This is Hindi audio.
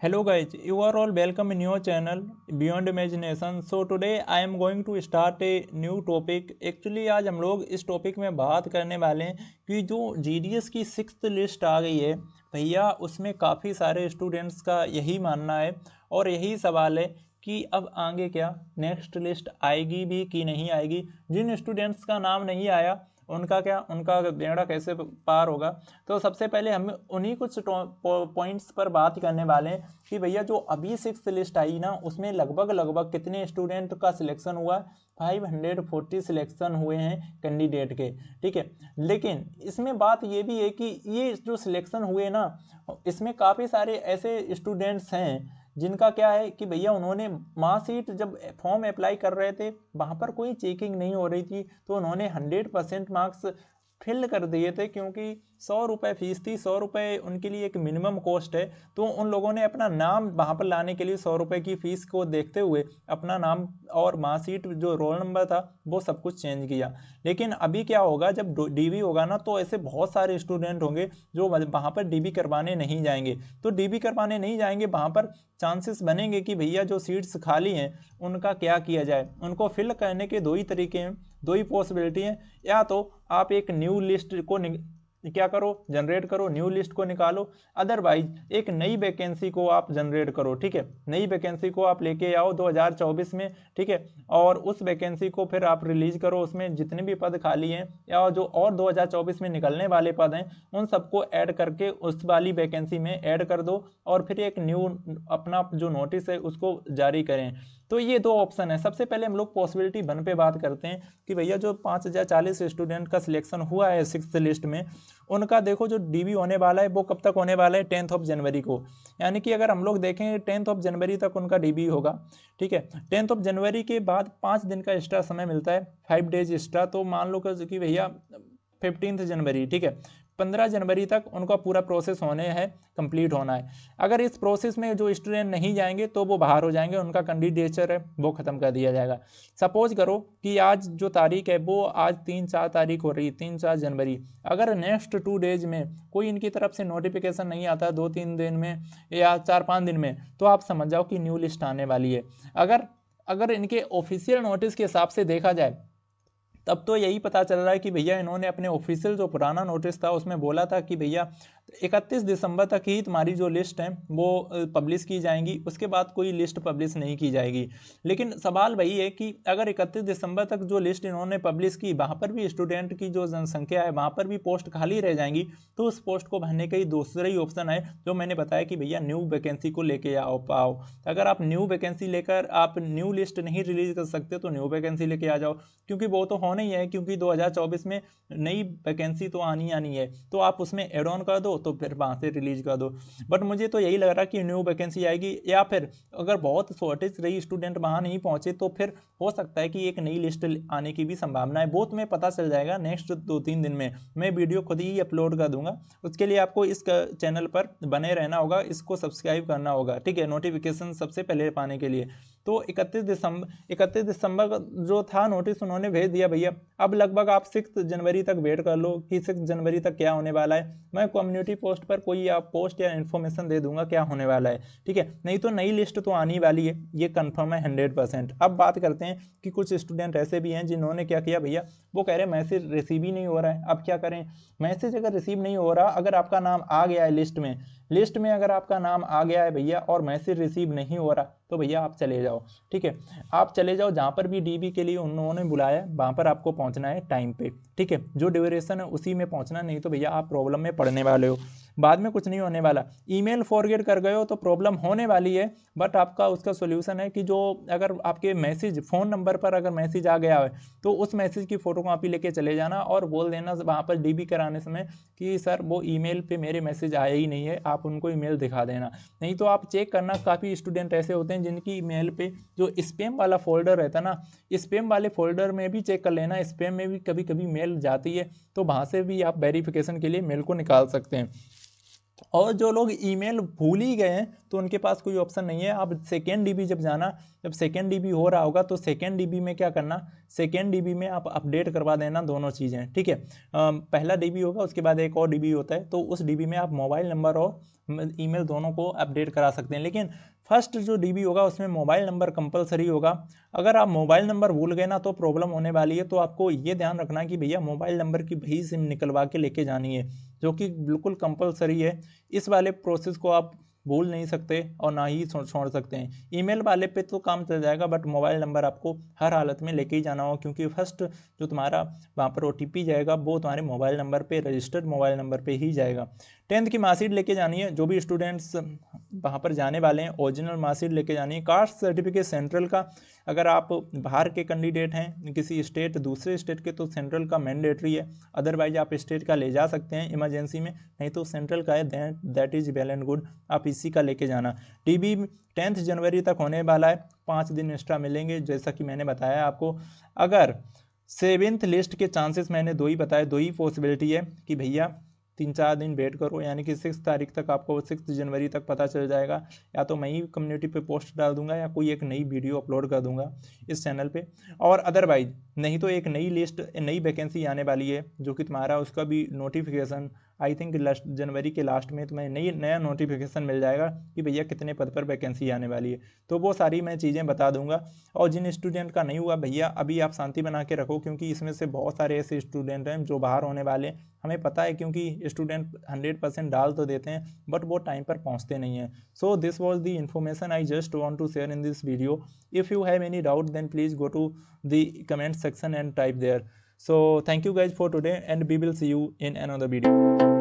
Hello guys, you are all welcome in your channel Beyond Imagination. So today I am going to start a new topic. Actually आज हम लोग इस टॉपिक में बात करने वाले हैं कि जो जीडीएस की 6th लिस्ट आ गई है भैया, उसमें काफ़ी सारे स्टूडेंट्स का यही मानना है और यही सवाल है कि अब आगे क्या नेक्स्ट लिस्ट आएगी भी कि नहीं आएगी। जिन स्टूडेंट्स का नाम नहीं आया उनका बेड़ा कैसे पार होगा। तो सबसे पहले हम उन्हीं कुछ पॉइंट्स पर बात करने वाले हैं कि भैया जो अभी 6th लिस्ट आई ना, उसमें लगभग कितने स्टूडेंट का सिलेक्शन हुआ। 540 सिलेक्शन हुए हैं कैंडिडेट के, ठीक है। लेकिन इसमें बात ये भी है कि ये जो सिलेक्शन हुए ना, इसमें काफ़ी सारे ऐसे स्टूडेंट्स हैं जिनका क्या है कि भैया उन्होंने मार्कशीट जब फॉर्म अप्लाई कर रहे थे वहाँ पर कोई चेकिंग नहीं हो रही थी, तो उन्होंने 100% मार्क्स फिल कर दिए थे क्योंकि 100 रुपये फीस थी। 100 रुपये उनके लिए एक मिनिमम कॉस्ट है, तो उन लोगों ने अपना नाम वहाँ पर लाने के लिए 100 रुपये की फ़ीस को देखते हुए अपना नाम और मार्कशीट जो रोल नंबर था वो सब कुछ चेंज किया। लेकिन अभी क्या होगा, जब डीबी होगा ना, तो ऐसे बहुत सारे स्टूडेंट होंगे जो वहाँ पर डीबी करवाने नहीं जाएंगे। तो डीबी करवाने नहीं जाएंगे, वहाँ पर चांसेस बनेंगे कि भैया जो सीट्स खाली हैं उनका क्या किया जाए। उनको फिल करने के दो ही तरीके हैं, दो ही पॉसिबिलिटी हैं। या तो आप एक न्यू लिस्ट को क्या करो, जनरेट करो, न्यू लिस्ट को निकालो, अदरवाइज एक नई वैकेंसी को आप जनरेट करो, ठीक है। नई वैकेंसी को आप लेके आओ 2024 में, ठीक है, और उस वैकेंसी को फिर आप रिलीज करो। उसमें जितने भी पद खाली हैं या जो और 2024 में निकलने वाले पद हैं उन सबको ऐड करके उस वाली वैकेंसी में ऐड कर दो और फिर एक न्यू अपना जो नोटिस है उसको जारी करें। तो ये दो ऑप्शन है। सबसे पहले हम लोग पॉसिबिलिटी 1 पे बात करते हैं कि भैया जो 5040 स्टूडेंट का सिलेक्शन हुआ है 6th लिस्ट में, उनका देखो जो डीबी होने वाला है वो कब तक होने वाला है, 10 जनवरी को। यानी कि अगर हम लोग देखें 10 जनवरी तक उनका डीबी होगा, ठीक है। 10 जनवरी के बाद 5 दिन का एक्स्ट्रा समय मिलता है, 5 डेज एक्स्ट्रा। तो मान लो कि भैया 15 जनवरी, ठीक है, 15 जनवरी तक उनका पूरा प्रोसेस होने है, कंप्लीट होना है। अगर इस प्रोसेस में जो स्टूडेंट नहीं जाएंगे तो वो बाहर हो जाएंगे, उनका कैंडिडेचर है वो ख़त्म कर दिया जाएगा। सपोज करो कि आज जो तारीख है वो आज 3-4 तारीख हो रही है, 3-4 जनवरी। अगर नेक्स्ट 2 डेज में कोई इनकी तरफ से नोटिफिकेशन नहीं आता 2-3 दिन में या 4-5 दिन में, तो आप समझ जाओ कि न्यू लिस्ट आने वाली है। अगर इनके ऑफिशियल नोटिस के हिसाब से देखा जाए तब तो यही पता चल रहा है कि भैया इन्होंने अपने ऑफिशियल जो पुराना नोटिस था उसमें बोला था कि भैया 31 दिसंबर तक ही तुम्हारी जो लिस्ट है वो पब्लिश की जाएंगी, उसके बाद कोई लिस्ट पब्लिश नहीं की जाएगी। लेकिन सवाल वही है कि अगर 31 दिसंबर तक जो लिस्ट इन्होंने पब्लिश की वहाँ पर भी स्टूडेंट की जो जनसंख्या है वहाँ पर भी पोस्ट खाली रह जाएंगी, तो उस पोस्ट को भरने का ही दूसरा ही ऑप्शन है जो मैंने बताया कि भैया न्यू वैकेंसी को लेके आओ पाओ। अगर आप न्यू वैकेंसी लेकर आप न्यू लिस्ट नहीं रिलीज कर सकते तो न्यू वैकेंसी लेके आ जाओ, क्योंकि वो तो होना ही है, क्योंकि 2024 में नई वैकेंसी तो आनी है। तो आप उसमें एड ऑन कर दो तो फिर वहाँ से रिलीज कर दो। बट मुझे तो यही लग रहा है कि न्यू वैकेंसी आएगी, या फिर अगर बहुत शॉर्टेज रही स्टूडेंट वहाँ नहीं पहुँचे तो फिर हो सकता है कि एक नई लिस्ट आने की भी संभावना है। वो तुम्हें पता चल जाएगा नेक्स्ट 2-3 दिन में। मैं वीडियो खुद ही अपलोड कर दूंगा, उसके लिए आपको इस चैनल पर बने रहना होगा, इसको सब्सक्राइब करना होगा, ठीक है, नोटिफिकेशन सबसे पहले पाने के लिए। तो 31 दिसंबर जो था नोटिस उन्होंने भेज दिया भैया। अब लगभग आप 6 जनवरी तक वेट कर लो कि 6 जनवरी तक क्या होने वाला है। मैं कम्युनिटी पोस्ट पर कोई आप पोस्ट या इन्फॉर्मेशन दे दूंगा क्या होने वाला है, ठीक है। नहीं तो नई लिस्ट तो आनी वाली है, ये कंफर्म है 100%। अब बात करते हैं कि कुछ स्टूडेंट ऐसे भी हैं जिन्होंने क्या किया भैया, वो कह रहे हैं मैसेज रिसीव ही नहीं हो रहा है। अब क्या करें, मैसेज अगर रिसीव नहीं हो रहा, अगर आपका नाम आ गया है लिस्ट में अगर आपका नाम आ गया है भैया और मैसेज रिसीव नहीं हो रहा, तो भैया आप चले जाओ, ठीक है। आप चले जाओ जहाँ पर भी डीबी के लिए उन्होंने बुलाया वहाँ पर आपको पहुँचना है टाइम पे, ठीक है। जो ड्यूरेशन है उसी में पहुँचना, नहीं तो भैया आप प्रॉब्लम में पड़ने वाले हो, बाद में कुछ नहीं होने वाला। ईमेल फॉरगेट कर गए हो तो प्रॉब्लम होने वाली है, बट आपका उसका सोल्यूशन है कि जो अगर आपके मैसेज फ़ोन नंबर पर अगर मैसेज आ गया है तो उस मैसेज की फ़ोटो कॉपी लेके चले जाना और बोल देना वहाँ पर डीबी कराने समय कि सर वो ईमेल पे मेरे मैसेज आया ही नहीं है, आप उनको ईमेल दिखा देना। नहीं तो आप चेक करना, काफ़ी स्टूडेंट ऐसे होते हैं जिनकी ईमेल पे जो स्पैम वाला फोल्डर रहता है ना, स्पैम वाले फोल्डर में भी चेक कर लेना, स्पैम में भी कभी कभी मेल जाती है, तो वहाँ से भी आप वेरिफिकेशन के लिए मेल को निकाल सकते हैं। और जो लोग ईमेल भूल ही गए हैं तो उनके पास कोई ऑप्शन नहीं है। आप सेकेंड डीबी जब जाना, जब सेकेंड डीबी हो रहा होगा तो सेकेंड डीबी में क्या करना, सेकेंड डीबी में आप अपडेट करवा देना दोनों चीज़ें, ठीक है। पहला डीबी होगा, उसके बाद एक और डीबी होता है, तो उस डीबी में आप मोबाइल नंबर और ईमेल दोनों को अपडेट करा सकते हैं। लेकिन फर्स्ट जो डीबी होगा उसमें मोबाइल नंबर कंपलसरी होगा। अगर आप मोबाइल नंबर भूल गए ना तो प्रॉब्लम होने वाली है। तो आपको ये ध्यान रखना है कि भैया मोबाइल नंबर की वही सिम निकलवा के लेके जानी है, जो कि बिल्कुल कंपलसरी है। इस वाले प्रोसेस को आप भूल नहीं सकते और ना ही छोड़ सकते हैं। ईमेल वाले पे तो काम चल जाएगा, बट मोबाइल नंबर आपको हर हालत में लेके ही जाना होगा, क्योंकि फर्स्ट जो तुम्हारा वहाँ पर OTP जाएगा वो तुम्हारे मोबाइल नंबर पे, रजिस्टर्ड मोबाइल नंबर पे ही जाएगा। 10th की मार्कशीट लेके जानी है, जो भी स्टूडेंट्स वहाँ पर जाने वाले हैं ओरिजिनल मार्कशीट लेके जानी है। कास्ट सर्टिफिकेट सेंट्रल का, अगर आप बाहर के कैंडिडेट हैं किसी स्टेट, दूसरे स्टेट के, तो सेंट्रल का मैंडेटरी है। अदरवाइज आप स्टेट का ले जा सकते हैं इमरजेंसी में, नहीं तो सेंट्रल का है, that is well and good, आप इसी का लेके जाना। टीबी 10 जनवरी तक होने वाला है, 5 दिन एक्स्ट्रा मिलेंगे जैसा कि मैंने बताया आपको। अगर 7th लिस्ट के चांसेस मैंने दो ही बताए, दो ही पॉसिबिलिटी है कि भैया 3-4 दिन वेट करो, यानी कि 6 तारीख तक आपको, 6 जनवरी तक पता चल जाएगा। या तो मैं ही कम्युनिटी पे पोस्ट डाल दूंगा या कोई एक नई वीडियो अपलोड कर दूंगा इस चैनल पे, और अदरवाइज नहीं तो एक नई लिस्ट, नई वैकेंसी आने वाली है जो कि तुम्हारा उसका भी नोटिफिकेशन आई थिंक जनवरी के लास्ट में तुम्हें नया नोटिफिकेशन मिल जाएगा कि भैया कितने पद पर वैकेंसी आने वाली है। तो वो सारी मैं चीज़ें बता दूंगा। और जिन स्टूडेंट का नहीं हुआ भैया, अभी आप शांति बना के रखो, क्योंकि इसमें से बहुत सारे ऐसे स्टूडेंट हैं जो बाहर होने वाले हैं, हमें पता है, क्योंकि स्टूडेंट 100% डाल तो देते हैं बट वो टाइम पर पहुंचते नहीं हैं। So this was the information I just want to share in this video. If you have any doubt then please go to the comment section and type there. So thank you guys for today and we will see you in another video.